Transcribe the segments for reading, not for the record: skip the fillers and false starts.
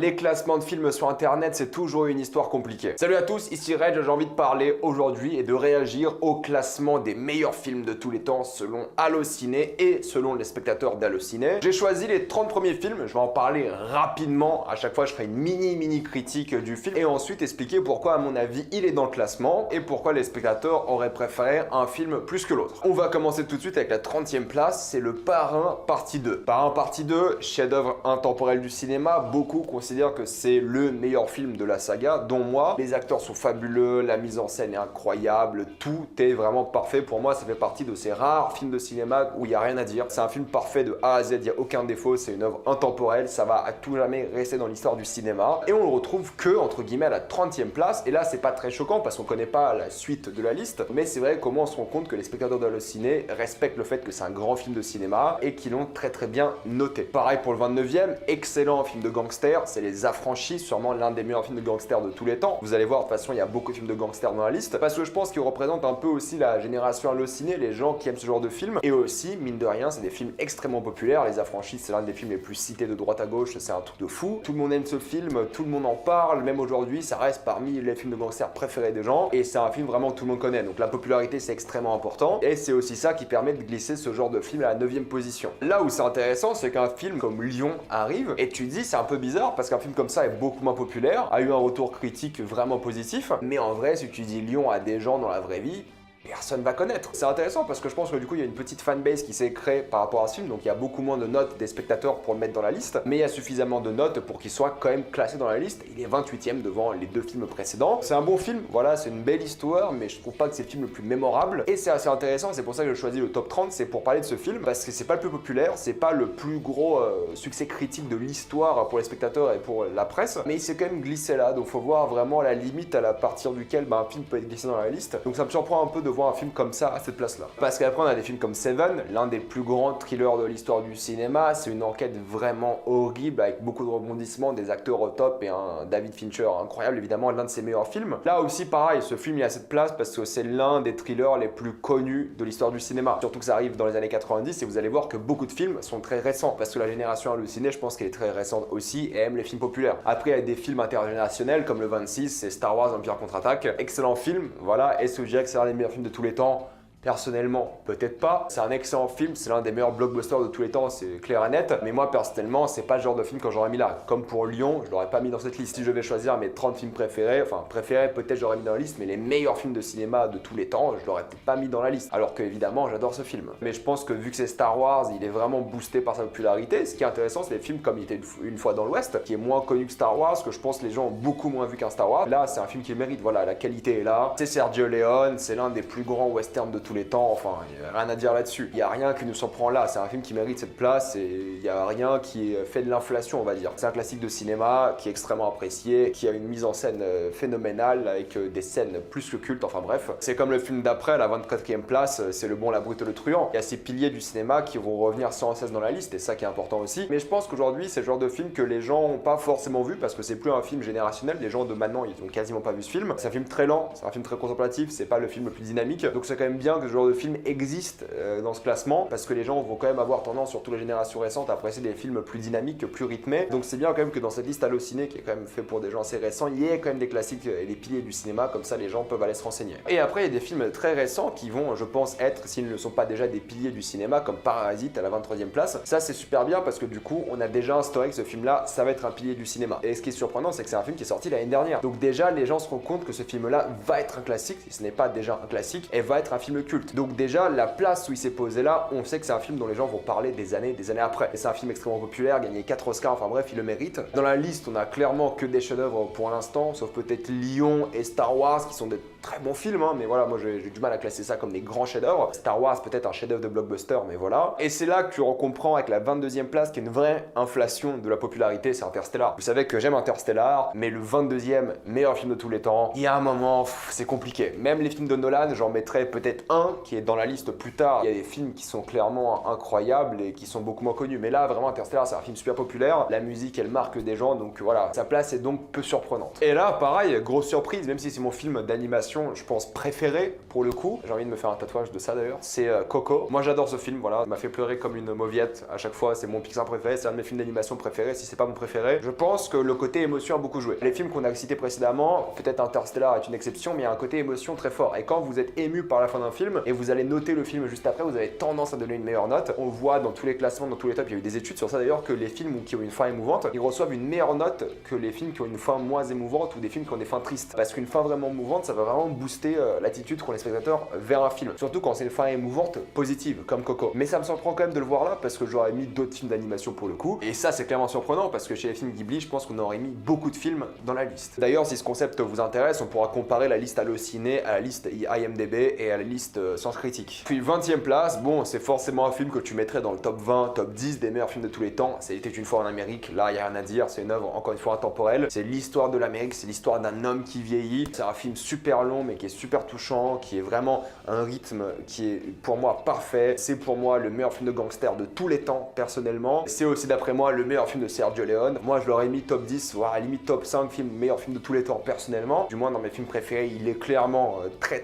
les classements de films sur internet, c'est toujours une histoire compliquée. Salut à tous, ici Reg, j'ai envie de parler aujourd'hui et de réagir au classement des meilleurs films de tous les temps selon Allociné et selon les spectateurs d'Allociné. J'ai choisi les 30 premiers films, je vais en parler rapidement, à chaque fois je ferai une mini critique du film et ensuite expliquer pourquoi à mon avis il est dans le classement et pourquoi les spectateurs auraient préféré un film plus que l'autre. On va commencer tout de suite avec la 30e place, c'est Le Parrain partie 2. Parrain partie 2, chef-d'œuvre intemporel du cinéma, beaucoup considèrent que c'est le meilleur film de la saga, dont moi. Les acteurs sont fabuleux, la mise en scène est incroyable, tout est vraiment parfait. Pour moi, ça fait partie de ces rares films de cinéma où il n'y a rien à dire. C'est un film parfait de A à Z, il n'y a aucun défaut, c'est une œuvre intemporelle, ça va à tout jamais rester dans l'histoire du cinéma. Et on le retrouve que, entre guillemets, à la 30e place. Et là, c'est pas très choquant parce qu'on connaît pas la suite de la liste, mais c'est vrai comment on se rend compte que les spectateurs d'Allociné respectent le fait que c'est un grand film de cinéma et qu'ils l'ont très bien noté. Pareil pour le 29e, excellent film de gangster, c'est Les Affranchis, sûrement l'un des meilleurs films de gangster de tous les temps. Vous allez voir, de toute façon, il y a beaucoup de films de gangster dans la liste, parce que je pense qu'il représente un peu aussi la génération Allociné, les gens qui aiment ce genre de films, et aussi, mine de rien, c'est des films extrêmement populaires. Les Affranchis, c'est l'un des films les plus cités de droite à gauche, c'est un truc de fou. Tout le monde aime ce film, tout le monde en parle, même aujourd'hui, ça reste parmi les films de gangster préférés des gens, et c'est un film vraiment que tout le monde connaît, donc la popularité, c'est extrêmement important, et c'est aussi ça qui permet de glisser ce genre de film à la 9e position. Là où c'est intéressant, c'est qu'un film comme Lion arrive, et tu te dis, c'est un peu bizarre, parce qu'un film comme ça est beaucoup moins populaire, a eu un retour critique vraiment positif, mais en vrai, si tu dis Lion à des gens dans la vraie vie, personne va connaître. C'est intéressant parce que je pense que du coup il y a une petite fanbase qui s'est créée par rapport à ce film, donc il y a beaucoup moins de notes des spectateurs pour le mettre dans la liste, mais il y a suffisamment de notes pour qu'il soit quand même classé dans la liste. Il est 28e devant les deux films précédents. C'est un bon film, voilà, c'est une belle histoire, mais je trouve pas que c'est le film le plus mémorable, et c'est assez intéressant, c'est pour ça que je choisis le top 30, c'est pour parler de ce film, parce que c'est pas le plus populaire, c'est pas le plus gros succès critique de l'histoire pour les spectateurs et pour la presse, mais il s'est quand même glissé là, donc faut voir vraiment la limite à la partir duquel un film peut être glissé dans la liste, donc ça me surprend un peu de voir un film comme ça à cette place là. Parce qu'après on a des films comme Seven, l'un des plus grands thrillers de l'histoire du cinéma, c'est une enquête vraiment horrible avec beaucoup de rebondissements, des acteurs au top et un David Fincher incroyable, évidemment l'un de ses meilleurs films. Là aussi pareil, ce film il est à cette place parce que c'est l'un des thrillers les plus connus de l'histoire du cinéma. Surtout que ça arrive dans les années 90 et vous allez voir que beaucoup de films sont très récents parce que la génération Allociné, je pense qu'elle est très récente aussi et aime les films populaires. Après il y a des films intergénérationnels comme le 26, c'est Star Wars Empire contre-attaque, excellent film, voilà, est-ce que je dirais que c'est l'un des meilleurs films de tous les temps? Personnellement, peut-être pas. C'est un excellent film, c'est l'un des meilleurs blockbusters de tous les temps, c'est clair et net. Mais moi, personnellement, c'est pas le genre de film que j'aurais mis là. Comme pour Lyon, je l'aurais pas mis dans cette liste. Si je vais choisir mes 30 films préférés, enfin préférés, peut-être j'aurais mis dans la liste, mais les meilleurs films de cinéma de tous les temps, je l'aurais peut-être pas mis dans la liste. Alors que évidemment, j'adore ce film. Mais je pense que vu que c'est Star Wars, il est vraiment boosté par sa popularité. Ce qui est intéressant, c'est les films comme Il était une fois dans l'Ouest, qui est moins connu que Star Wars, que je pense que les gens ont beaucoup moins vu qu'un Star Wars. Là, c'est un film qui le mérite. Voilà, la qualité est là. C'est Sergio Leone, c'est l'un des plus grands westerns de tous les temps, enfin, il n'y a rien à dire là-dessus. Il n'y a rien qui nous surprend là, c'est un film qui mérite cette place et il n'y a rien qui fait de l'inflation, on va dire. C'est un classique de cinéma qui est extrêmement apprécié, qui a une mise en scène phénoménale avec des scènes plus que cultes, enfin bref. C'est comme le film d'après, à la 24e place, c'est Le Bon, la Brute et le Truand. Il y a ces piliers du cinéma qui vont revenir sans cesse dans la liste et ça qui est important aussi. Mais je pense qu'aujourd'hui, c'est le genre de film que les gens n'ont pas forcément vu parce que c'est plus un film générationnel. Les gens de maintenant, ils ont quasiment pas vu ce film. C'est un film très lent, c'est un film très contemplatif, c'est pas le film le plus dynamique. Donc c'est quand même bien que ce genre de film existe dans ce classement parce que les gens vont quand même avoir tendance, surtout les générations récentes, à apprécier des films plus dynamiques, plus rythmés. Donc c'est bien quand même que dans cette liste Allociné, qui est quand même fait pour des gens assez récents, il y ait quand même des classiques et des piliers du cinéma, comme ça les gens peuvent aller se renseigner. Et après il y a des films très récents qui vont, je pense, être, s'ils ne sont pas déjà des piliers du cinéma, comme Parasite à la 23e place. Ça c'est super bien parce que du coup on a déjà instauré que ce film là, ça va être un pilier du cinéma. Et ce qui est surprenant, c'est que c'est un film qui est sorti l'année dernière. Donc déjà les gens se rendent compte que ce film là va être un classique, si ce n'est pas déjà un classique, et va être un film culte. Donc déjà la place où il s'est posé là, on sait que c'est un film dont les gens vont parler des années après. Et c'est un film extrêmement populaire, gagné 4 Oscars, enfin bref, il le mérite. Dans la liste, on a clairement que des chefs-d'œuvre pour l'instant, sauf peut-être Lion et Star Wars, qui sont des très bons films, hein, mais voilà, moi j'ai du mal à classer ça comme des grands chefs-d'œuvre. Star Wars, peut-être un chef-d'œuvre de blockbuster, mais voilà. Et c'est là que tu comprends avec la 22e place qu'il y a une vraie inflation de la popularité, c'est Interstellar. Vous savez que j'aime Interstellar, mais le 22e meilleur film de tous les temps, il y a un moment, c'est compliqué. Même les films de Nolan, j'en mettrais peut-être un qui est dans la liste plus tard. Il y a des films qui sont clairement incroyables et qui sont beaucoup moins connus. Mais là, vraiment, Interstellar, c'est un film super populaire. La musique, elle marque des gens, donc voilà. Sa place est donc peu surprenante. Et là, pareil, grosse surprise, même si c'est mon film d'animation d'animation, je pense, préféré pour le coup. J'ai envie de me faire un tatouage de ça d'ailleurs. C'est Coco. Moi j'adore ce film, voilà. Il m'a fait pleurer comme une mauviette à chaque fois. C'est mon Pixar préféré, c'est un de mes films d'animation préférés. Si c'est pas mon préféré, je pense que le côté émotion a beaucoup joué. Les films qu'on a cités précédemment, peut-être Interstellar est une exception, mais il y a un côté émotion très fort. Et quand vous êtes ému par la fin d'un film et vous allez noter le film juste après, vous avez tendance à donner une meilleure note. On voit dans tous les classements, dans tous les tops, il y a eu des études sur ça d'ailleurs, que les films qui ont une fin émouvante, ils reçoivent une meilleure note que les films qui ont une fin moins émouvante ou des films qui ont des fins tristes. Parce qu'une fin vraiment émouvante, ça va vraiment booster l'attitude qu'ont les spectateurs vers un film. Surtout quand c'est une fin émouvante positive, comme Coco. Mais ça me surprend quand même de le voir là, parce que j'aurais mis d'autres films d'animation pour le coup. Et ça, c'est clairement surprenant, parce que chez les films Ghibli, je pense qu'on aurait mis beaucoup de films dans la liste. D'ailleurs, si ce concept vous intéresse, on pourra comparer la liste Allociné à la liste IMDb et à la liste Sens Critique. Puis 20e place, bon, c'est forcément un film que tu mettrais dans le top 20, top 10 des meilleurs films de tous les temps. C'était une fois en Amérique, là, il n'y a rien à dire, c'est une œuvre encore une fois intemporelle. C'est l'histoire de l'Amérique, c'est l'histoire d'un homme qui vieillit. C'est un film super long, mais qui est super touchant, qui est vraiment un rythme qui est pour moi parfait. C'est pour moi le meilleur film de gangster de tous les temps, personnellement. C'est aussi d'après moi le meilleur film de Sergio Leone. Moi, je l'aurais mis top 10, voire à la limite top 5 meilleur film de tous les temps, personnellement. Du moins, dans mes films préférés, il est clairement très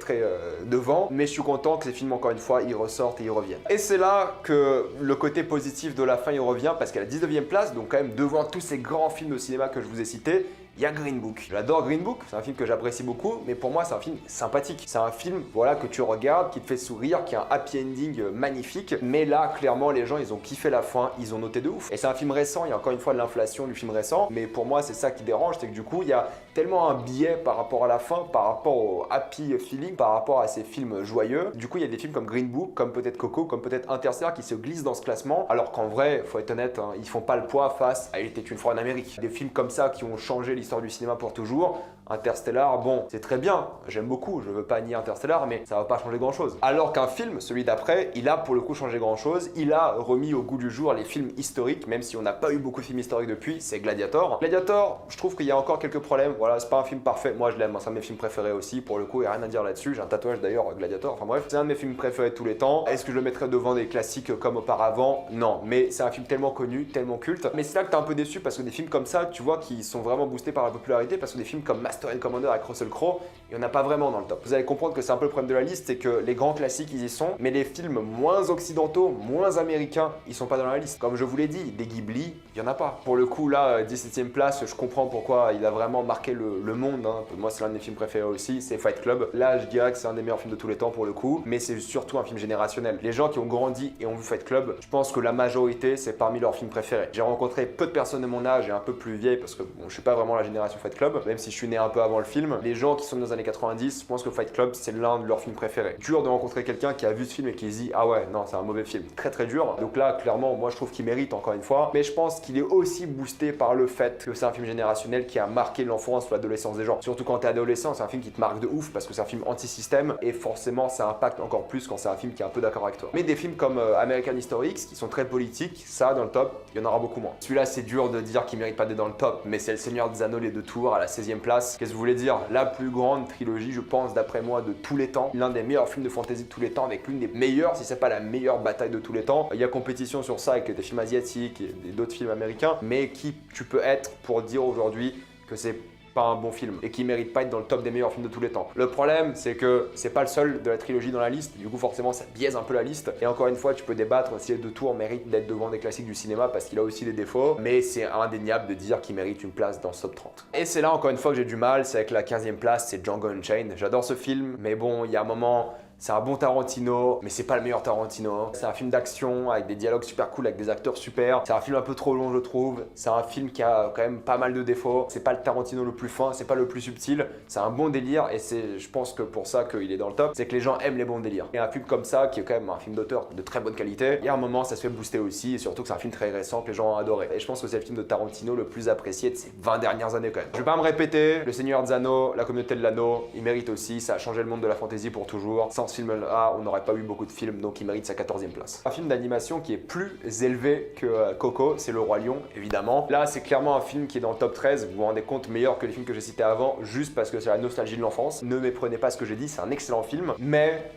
devant. Mais je suis content que ces films, encore une fois, ils ressortent et ils reviennent. Et c'est là que le côté positif de la fin, il revient, parce qu'à la 19e place, donc quand même devant tous ces grands films de cinéma que je vous ai cités, il y a Green Book. J'adore Green Book, c'est un film que j'apprécie beaucoup, mais pour moi c'est un film sympathique. C'est un film voilà, que tu regardes, qui te fait sourire, qui a un happy ending magnifique, mais là clairement les gens ils ont kiffé la fin, ils ont noté de ouf. Et c'est un film récent, il y a encore une fois de l'inflation du film récent, mais pour moi c'est ça qui dérange, c'est que du coup il y a tellement un biais par rapport à la fin, par rapport au happy feeling, par rapport à ces films joyeux. Du coup il y a des films comme Green Book, comme peut-être Coco, comme peut-être Interstellar qui se glissent dans ce classement, alors qu'en vrai, faut être honnête, hein, ils font pas le poids face à Il était une fois en Amérique. Des films comme ça qui ont changé l'histoire du cinéma pour toujours. Interstellar, bon, c'est très bien, j'aime beaucoup, je veux pas nier Interstellar, mais ça va pas changer grand chose. Alors qu'un film, celui d'après, il a pour le coup changé grand chose, il a remis au goût du jour les films historiques, même si on n'a pas eu beaucoup de films historiques depuis, c'est Gladiator. Gladiator, je trouve qu'il y a encore quelques problèmes, voilà, c'est pas un film parfait, moi je l'aime, c'est un de mes films préférés aussi, pour le coup, il n'y a rien à dire là-dessus, j'ai un tatouage d'ailleurs, Gladiator, enfin bref, c'est un de mes films préférés de tous les temps. Est-ce que je le mettrais devant des classiques comme auparavant? Non, mais c'est un film tellement connu, tellement culte, mais c'est là que t'es un peu déçu parce que des films comme ça, tu vois, qui sont vraiment boostés par la popularité, parce que des films comme Master and Commander avec Russell Crowe, il n'y en a pas vraiment dans le top. Vous allez comprendre que c'est un peu le problème de la liste, c'est que les grands classiques ils y sont, mais les films moins occidentaux, moins américains, ils sont pas dans la liste. Comme je vous l'ai dit, des Ghibli, il y en a pas. Pour le coup là, 17e place, je comprends pourquoi il a vraiment marqué le monde, hein. Moi c'est l'un de mes films préférés aussi, c'est Fight Club. Là je dirais que c'est un des meilleurs films de tous les temps pour le coup, mais c'est surtout un film générationnel. Les gens qui ont grandi et ont vu Fight Club, je pense que la majorité c'est parmi leurs films préférés. J'ai rencontré peu de personnes de mon âge et un peu plus vieilles parce que bon, je suis pas vraiment la génération Fight Club, même si je suis né un peu avant le film. Les gens qui sont dans les années 90, je pense que Fight Club c'est l'un de leurs films préférés. Dur de rencontrer quelqu'un qui a vu ce film et qui se dit ah ouais non c'est un mauvais film, très dur. Donc là clairement moi je trouve qu'il mérite encore une fois, mais je pense qu'il est aussi boosté par le fait que c'est un film générationnel qui a marqué l'enfance ou l'adolescence des gens. Surtout quand t'es adolescent, c'est un film qui te marque de ouf parce que c'est un film anti-système et forcément ça impacte encore plus quand c'est un film qui est un peu d'accord avec toi. Mais des films comme American History X qui sont très politiques, ça dans le top, il y en aura beaucoup moins. Celui-là c'est dur de dire qu'il mérite pas d'être dans le top, mais c'est Le Seigneur des Anneaux les deux tours à la 16e place. Qu'est-ce que vous voulez dire? La plus grande trilogie je pense d'après moi de tous les temps, l'un des meilleurs films de fantasy de tous les temps avec l'une des meilleures, si c'est pas la meilleure bataille de tous les temps. Il y a compétition sur ça avec des films asiatiques et d'autres films américains, mais qui tu peux être pour dire aujourd'hui que c'est pas un bon film et qui mérite pas être dans le top des meilleurs films de tous les temps. Le problème c'est que c'est pas le seul de la trilogie dans la liste, du coup forcément ça biaise un peu la liste et encore une fois tu peux débattre si les deux tours méritent d'être devant des classiques du cinéma parce qu'il a aussi des défauts, mais c'est indéniable de dire qu'il mérite une place dans ce top 30. Et c'est là encore une fois que j'ai du mal, c'est avec la 15e place, c'est Django Unchained. J'adore ce film, mais bon il y a un moment... C'est un bon Tarantino, mais c'est pas le meilleur Tarantino. C'est un film d'action avec des dialogues super cool, avec des acteurs super. C'est un film un peu trop long, je trouve. C'est un film qui a quand même pas mal de défauts. C'est pas le Tarantino le plus fin, c'est pas le plus subtil. C'est un bon délire et c'est, je pense que pour ça qu'il est dans le top, c'est que les gens aiment les bons délires. Et un film comme ça, qui est quand même un film d'auteur de très bonne qualité, il y a un moment, ça se fait booster aussi et surtout que c'est un film très récent que les gens ont adoré. Et je pense que c'est le film de Tarantino le plus apprécié de ces 20 dernières années quand même. Je vais pas me répéter, Le Seigneur des Anneaux, La Communauté de l'Anneau, il mérite aussi, ça a changé le monde de la fantasy pour toujours. Sans ce film-là, on n'aurait pas eu beaucoup de films, donc il mérite sa 14e place. Un film d'animation qui est plus élevé que Coco, c'est Le Roi Lion, évidemment. Là, c'est clairement un film qui est dans le top 13, vous vous rendez compte, meilleur que les films que j'ai cités avant, juste parce que c'est la nostalgie de l'enfance. Ne méprenez pas ce que j'ai dit, c'est un excellent film, mais...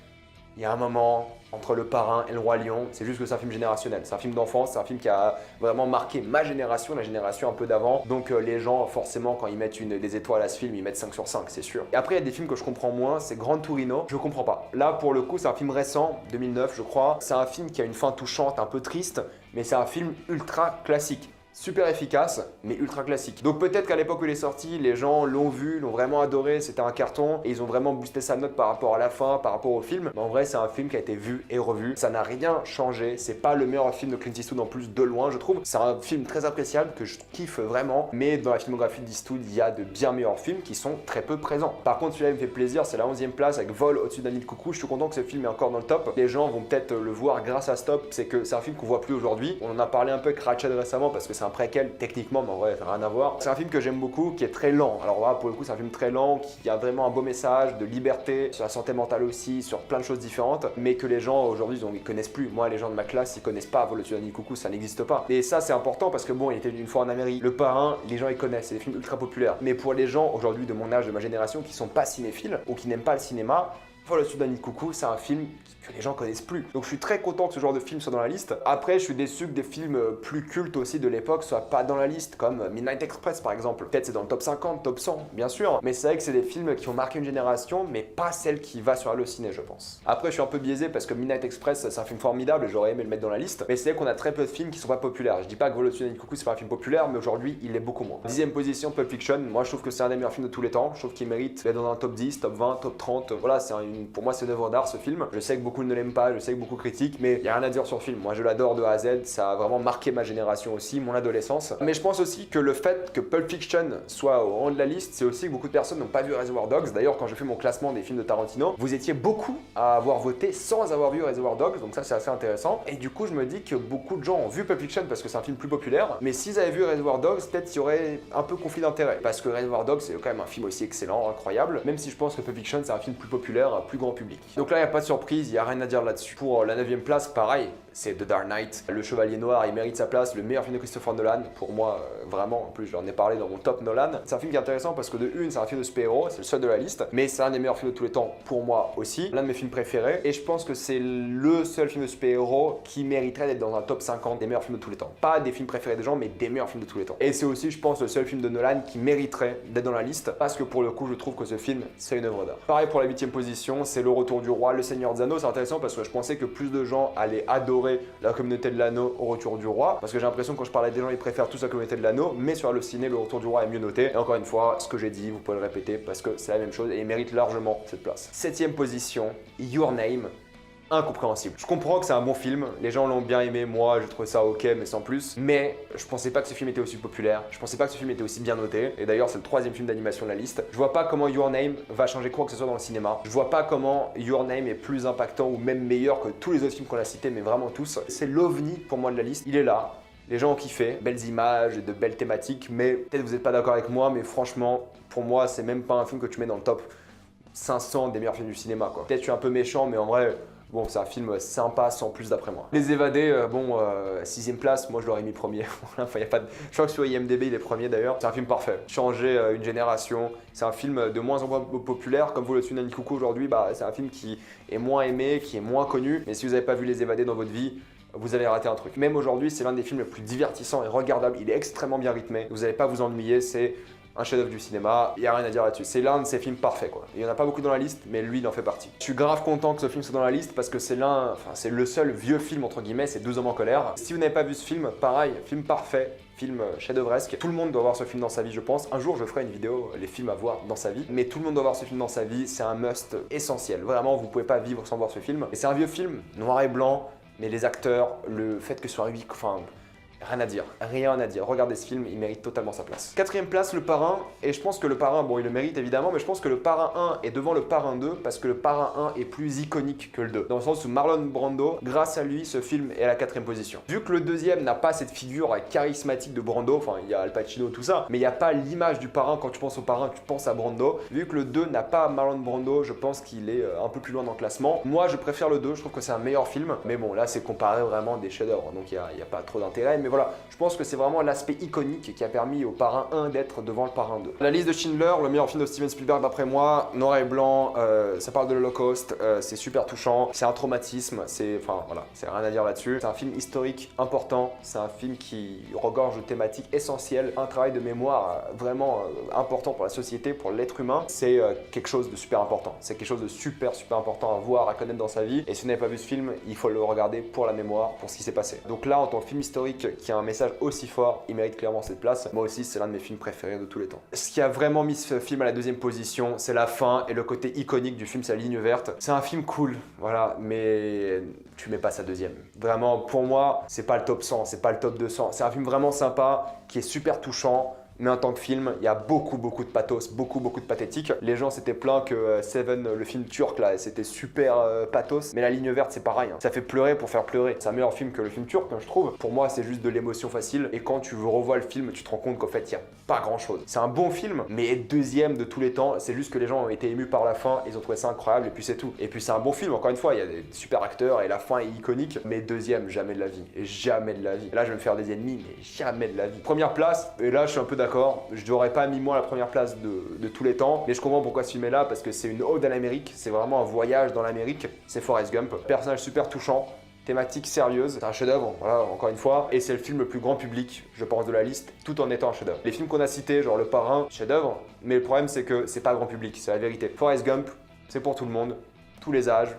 il y a un moment entre Le Parrain et Le Roi Lion, c'est juste que c'est un film générationnel. C'est un film d'enfance, c'est un film qui a vraiment marqué ma génération, la génération un peu d'avant. Donc les gens, forcément, quand ils mettent des étoiles à ce film, ils mettent 5 sur 5, c'est sûr. Et après, il y a des films que je comprends moins, c'est Gran Torino, je comprends pas. Là, pour le coup, c'est un film récent, 2009 je crois. C'est un film qui a une fin touchante, un peu triste, mais c'est un film ultra classique. Super efficace, mais ultra classique. Donc peut-être qu'à l'époque où il est sorti, les gens l'ont vu, l'ont vraiment adoré, c'était un carton, et ils ont vraiment boosté sa note par rapport à la fin, par rapport au film. Mais en vrai, c'est un film qui a été vu et revu. Ça n'a rien changé, c'est pas le meilleur film de Clint Eastwood en plus, de loin, je trouve. C'est un film très appréciable, que je kiffe vraiment, mais dans la filmographie d'Eastwood, il y a de bien meilleurs films qui sont très peu présents. Par contre, celui-là, il me fait plaisir, c'est la 11e place avec Vol au-dessus d'un nid de coucou. Je suis content que ce film est encore dans le top. Les gens vont peut-être le voir grâce à Stop, c'est que c'est un film qu'on voit plus aujourd'hui. On en a parlé un peu avec Ratched récemment parce que c'est un préquel techniquement, mais en vrai, ça n'a rien à voir. C'est un film que j'aime beaucoup, qui est très lent. Alors voilà, pour le coup, c'est un film très lent, qui a vraiment un beau message de liberté, sur la santé mentale aussi, sur plein de choses différentes, mais que les gens aujourd'hui, ils connaissent plus. Moi, les gens de ma classe, ils connaissent pas Vol au-dessus d'un nid de coucou, ça n'existe pas. Et ça, c'est important parce que bon, il était une fois en Amérique. Le Parrain, les gens, ils connaissent, c'est des films ultra populaires. Mais pour les gens aujourd'hui de mon âge, de ma génération, qui sont pas cinéphiles ou qui n'aiment pas le cinéma, Vol au-dessus d'un nid de coucou, c'est un film que les gens connaissent plus. Donc je suis très content que ce genre de film soit dans la liste. Après, je suis déçu que des films plus cultes aussi de l'époque soient pas dans la liste, comme Midnight Express par exemple. Peut-être c'est dans le top 50, top 100, bien sûr. Mais c'est vrai que c'est des films qui ont marqué une génération, mais pas celle qui va sur Allociné, je pense. Après, je suis un peu biaisé parce que Midnight Express, c'est un film formidable et j'aurais aimé le mettre dans la liste. Mais c'est vrai qu'on a très peu de films qui sont pas populaires. Je dis pas que Vol au-dessus d'un nid de coucou, c'est pas un film populaire, mais aujourd'hui, il est beaucoup moins. 10e position, Pulp Fiction. Moi, je trouve que c'est un des meilleurs films de tous les temps. Je trouve qu'il mérite d'être dans un top 10, top 20, top 30. Voilà, pour moi, c'est une œuvre d'art ce film. Je sais que beaucoup ne l'aiment pas, je sais que beaucoup critiquent, mais il n'y a rien à dire sur le film. Moi, je l'adore de A à Z, ça a vraiment marqué ma génération aussi, mon adolescence. Mais je pense aussi que le fait que Pulp Fiction soit au rang de la liste, c'est aussi que beaucoup de personnes n'ont pas vu Reservoir Dogs. D'ailleurs, quand je fais mon classement des films de Tarantino, vous étiez beaucoup à avoir voté sans avoir vu Reservoir Dogs, donc ça c'est assez intéressant. Et du coup, je me dis que beaucoup de gens ont vu Pulp Fiction parce que c'est un film plus populaire, mais s'ils avaient vu Reservoir Dogs, peut-être qu'il y aurait un peu conflit d'intérêt. Parce que Reservoir Dogs, c'est quand même un film aussi excellent, incroyable, même si je pense que Pulp Fiction, c'est un film plus populaire, un plus grand public. Donc là, il n'y a pas de surprise, il n'y a rien à dire là-dessus. Pour la 9e place, pareil, c'est The Dark Knight. Le Chevalier Noir, il mérite sa place, le meilleur film de Christopher Nolan, pour moi, vraiment. En plus, j'en ai parlé dans mon top Nolan. C'est un film qui est intéressant parce que de une, c'est un film de super-héros, c'est le seul de la liste, mais c'est un des meilleurs films de tous les temps, pour moi aussi. L'un de mes films préférés, et je pense que c'est le seul film de super-héros qui mériterait d'être dans un top 50 des meilleurs films de tous les temps. Pas des films préférés des gens, mais des meilleurs films de tous les temps. Et c'est aussi, je pense, le seul film de Nolan qui mériterait d'être dans la liste, parce que pour le coup, je trouve que ce film, c'est une œuvre d'art. Pareil pour la 8e position, c'est Le Retour du Roi, Le Seigneur des Anneaux. C'est intéressant parce que je pensais que plus de gens allaient adorer La Communauté de l'Anneau au Retour du Roi, parce que j'ai l'impression que quand je parlais des gens, ils préfèrent tous La Communauté de l'Anneau, mais sur Allociné, Le Retour du Roi est mieux noté. Et encore une fois, ce que j'ai dit, vous pouvez le répéter parce que c'est la même chose et il mérite largement cette place. 7e position, Your Name. Incompréhensible. Je comprends que c'est un bon film, les gens l'ont bien aimé, moi je trouve ça ok mais sans plus, mais je pensais pas que ce film était aussi populaire, je pensais pas que ce film était aussi bien noté, et d'ailleurs c'est le 3e film d'animation de la liste. Je vois pas comment Your Name va changer quoi que ce soit dans le cinéma, je vois pas comment Your Name est plus impactant ou même meilleur que tous les autres films qu'on a cités, mais vraiment tous. C'est l'ovni pour moi de la liste, il est là. Les gens ont kiffé, belles images et de belles thématiques, mais peut-être vous n'êtes pas d'accord avec moi, mais franchement, pour moi, c'est même pas un film que tu mets dans le top 500 des meilleurs films du cinéma, quoi. Peut-être je suis un peu méchant, mais en vrai, bon, c'est un film sympa sans plus d'après moi. Les Évadés, 6e place, moi je l'aurais mis premier. Enfin, y a pas de... Je crois que sur IMDb il est premier d'ailleurs. C'est un film parfait. Changer une génération. C'est un film de moins en moins populaire. Comme Vol au-dessus d'un nid de coucou aujourd'hui, c'est un film qui est moins aimé, qui est moins connu. Mais si vous n'avez pas vu Les Évadés dans votre vie, vous avez raté un truc. Même aujourd'hui, c'est l'un des films les plus divertissants et regardables. Il est extrêmement bien rythmé. Vous n'allez pas vous ennuyer. C'est un chef-d'œuvre du cinéma, il n'y a rien à dire là-dessus. C'est l'un de ces films parfaits, quoi. Il n'y en a pas beaucoup dans la liste, mais lui, il en fait partie. Je suis grave content que ce film soit dans la liste parce que c'est le seul vieux film, entre guillemets, c'est 12 hommes en colère. Si vous n'avez pas vu ce film, pareil, film parfait, film chef-d'œuvresque. Tout le monde doit voir ce film dans sa vie, je pense. Un jour, je ferai une vidéo, les films à voir dans sa vie. Mais tout le monde doit voir ce film dans sa vie, c'est un must essentiel. Vraiment, vous pouvez pas vivre sans voir ce film. Et c'est un vieux film, noir et blanc, mais les acteurs, le fait que ce soit lui, rien à dire, rien à dire. Regardez ce film, il mérite totalement sa place. 4e place, Le Parrain. Et je pense que Le Parrain, bon, il le mérite évidemment, mais je pense que Le Parrain 1 est devant Le Parrain 2 parce que Le Parrain 1 est plus iconique que le 2. Dans le sens où Marlon Brando, grâce à lui, ce film est à la 4e position. Vu que le 2e n'a pas cette figure charismatique de Brando, enfin, il y a Al Pacino, tout ça, mais il n'y a pas l'image du Parrain. Quand tu penses au Parrain, tu penses à Brando. Vu que le 2 n'a pas Marlon Brando, je pense qu'il est un peu plus loin dans le classement. Moi, je préfère le 2, je trouve que c'est un meilleur film. Mais bon, là, c'est comparé vraiment des chefs-d'œuvre, donc il n'y a pas trop d'intérêt. Mais mais voilà, je pense que c'est vraiment l'aspect iconique qui a permis au Parrain 1 d'être devant le Parrain 2. La liste de Schindler, le meilleur film de Steven Spielberg d'après moi, noir et blanc, ça parle de l'Holocauste, c'est super touchant, c'est un traumatisme, enfin voilà, c'est rien à dire là-dessus. C'est un film historique important, c'est un film qui regorge de thématiques essentielles, un travail de mémoire vraiment important pour la société, pour l'être humain. C'est quelque chose de super important, c'est quelque chose de super important à voir, à connaître dans sa vie. Et si vous n'avez pas vu ce film, il faut le regarder pour la mémoire, pour ce qui s'est passé. Donc là, en tant que film historique qui a un message aussi fort, il mérite clairement cette place. Moi aussi, c'est l'un de mes films préférés de tous les temps. Ce qui a vraiment mis ce film à la deuxième position, c'est la fin et le côté iconique du film, c'est la ligne verte. C'est un film cool, voilà, mais tu mets pas sa deuxième. Vraiment, pour moi, c'est pas le top 100, c'est pas le top 200. C'est un film vraiment sympa, qui est super touchant. Mais en tant que film, il y a beaucoup de pathos, beaucoup de pathétique. Les gens s'étaient plaints que Seven, le film turc là, c'était super pathos. Mais La Ligne Verte, c'est pareil, hein. Ça fait pleurer pour faire pleurer. C'est un meilleur film que le film turc, hein, je trouve. Pour moi, c'est juste de l'émotion facile. Et quand tu revois le film, tu te rends compte qu'en fait, il n'y a pas grand chose. C'est un bon film, mais deuxième de tous les temps. C'est juste que les gens ont été émus par la fin, ils ont trouvé ça incroyable et puis c'est tout. Et puis c'est un bon film, encore une fois, il y a des super acteurs et la fin est iconique. Mais deuxième, jamais de la vie. Et jamais de la vie. Et là, je vais me faire des ennemis, mais jamais de la vie. Première place, et là, je suis un peu d'accord. Je n'aurais pas mis moi la première place de tous les temps, mais je comprends pourquoi ce film est là, parce que c'est une ode à l'Amérique, c'est vraiment un voyage dans l'Amérique, c'est Forrest Gump. Personnage super touchant, thématique sérieuse, c'est un chef-d'œuvre, voilà, encore une fois, et c'est le film le plus grand public, je pense, de la liste, tout en étant un chef-d'œuvre. Les films qu'on a cités, genre Le Parrain, chef-d'œuvre, mais le problème c'est que c'est pas grand public, c'est la vérité. Forrest Gump, c'est pour tout le monde, tous les âges.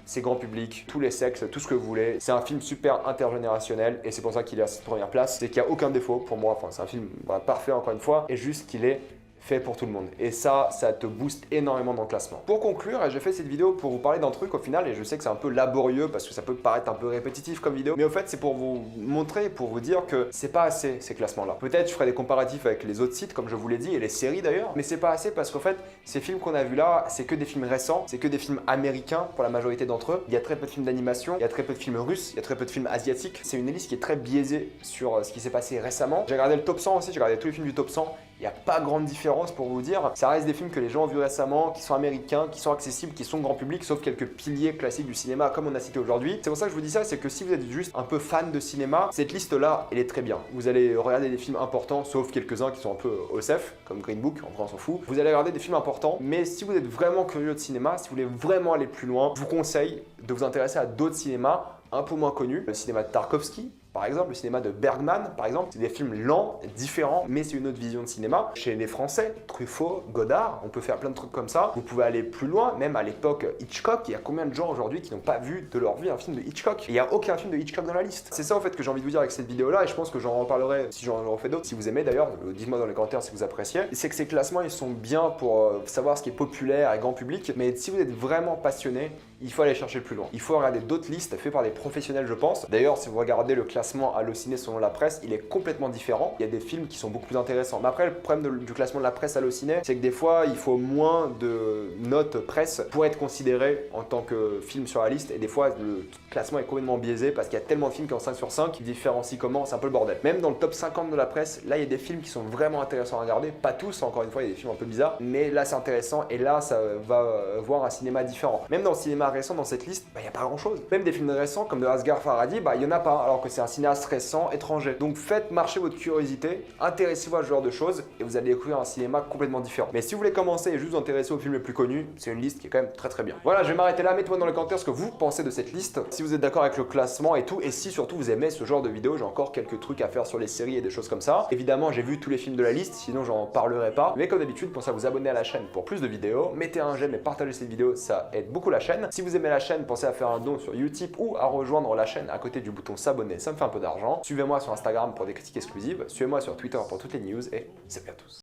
C'est grand public, tous les sexes, tout ce que vous voulez. C'est un film super intergénérationnel et c'est pour ça qu'il est à cette première place. C'est qu'il n'y a aucun défaut pour moi. Enfin, c'est un film parfait encore une fois et juste qu'il est fait pour tout le monde. Et ça te booste énormément dans le classement. Pour conclure, j'ai fait cette vidéo pour vous parler d'un truc au final, et je sais que c'est un peu laborieux parce que ça peut paraître un peu répétitif comme vidéo, mais au fait c'est pour vous montrer, pour vous dire que c'est pas assez ces classements-là. Peut-être je ferai des comparatifs avec les autres sites, comme je vous l'ai dit, et les séries d'ailleurs, mais c'est pas assez parce qu'en fait, ces films qu'on a vus là, c'est que des films récents, c'est que des films américains pour la majorité d'entre eux. Il y a très peu de films d'animation, il y a très peu de films russes, il y a très peu de films asiatiques. C'est une liste qui est très biaisée sur ce qui s'est passé récemment. J'ai regardé le top 100 aussi, j'ai regardé tous les films du top 100. Il n'y a pas grande différence pour vous dire. Ça reste des films que les gens ont vus récemment, qui sont américains, qui sont accessibles, qui sont grand public, sauf quelques piliers classiques du cinéma comme on a cité aujourd'hui. C'est pour ça que je vous dis ça, c'est que si vous êtes juste un peu fan de cinéma, cette liste-là, elle est très bien. Vous allez regarder des films importants, sauf quelques-uns qui sont un peu OSEF, comme Green Book, en vrai on s'en fout. Vous allez regarder des films importants, mais si vous êtes vraiment curieux de cinéma, si vous voulez vraiment aller plus loin, je vous conseille de vous intéresser à d'autres cinémas un peu moins connus. Le cinéma de Tarkovsky, par exemple, le cinéma de Bergman, par exemple, c'est des films lents, différents, mais c'est une autre vision de cinéma. Chez les Français, Truffaut, Godard, on peut faire plein de trucs comme ça. Vous pouvez aller plus loin, même à l'époque Hitchcock. Il y a combien de gens aujourd'hui qui n'ont pas vu de leur vie un film de Hitchcock? Et il n'y a aucun film de Hitchcock dans la liste. C'est ça en fait que j'ai envie de vous dire avec cette vidéo-là, et je pense que j'en reparlerai si j'en refais d'autres. Si vous aimez d'ailleurs, dites-moi dans les commentaires si vous appréciez. C'est que ces classements, ils sont bien pour savoir ce qui est populaire et grand public, mais si vous êtes vraiment passionné, il faut aller chercher plus loin. Il faut regarder d'autres listes faites par des professionnels, je pense. D'ailleurs, si vous regardez le classement Allociné selon la presse, il est complètement différent. Il y a des films qui sont beaucoup plus intéressants. Mais après, le problème du classement de la presse Allociné, c'est que des fois, il faut moins de notes presse pour être considéré en tant que film sur la liste. Et des fois, le classement est complètement biaisé parce qu'il y a tellement de films qui ont 5 sur 5 qui différencient comment, c'est un peu le bordel. Même dans le top 50 de la presse, là, il y a des films qui sont vraiment intéressants à regarder. Pas tous, encore une fois, il y a des films un peu bizarres. Mais là, c'est intéressant et là, ça va voir un cinéma différent. Même dans le cinéma récent, dans cette liste, il n'y a pas grand chose. Même des films récents comme de Asghar Farhadi, il n'y en a pas, alors que c'est un cinéaste récent, étranger. Donc faites marcher votre curiosité, intéressez-vous à ce genre de choses et vous allez découvrir un cinéma complètement différent. Mais si vous voulez commencer et juste vous intéresser aux films les plus connus, c'est une liste qui est quand même très bien. Voilà, je vais m'arrêter là, mettez-moi dans les commentaires ce que vous pensez de cette liste, si vous êtes d'accord avec le classement et tout, et si surtout vous aimez ce genre de vidéo, j'ai encore quelques trucs à faire sur les séries et des choses comme ça. Évidemment, j'ai vu tous les films de la liste, sinon j'en parlerai pas. Mais comme d'habitude, pensez à vous abonner à la chaîne pour plus de vidéos, mettez un j'aime et partagez cette vidéo, ça aide beaucoup la chaîne. Si vous aimez la chaîne, pensez à faire un don sur Utip ou à rejoindre la chaîne à côté du bouton s'abonner, ça me fait un peu d'argent. Suivez-moi sur Instagram pour des critiques exclusives, suivez-moi sur Twitter pour toutes les news et salut à tous.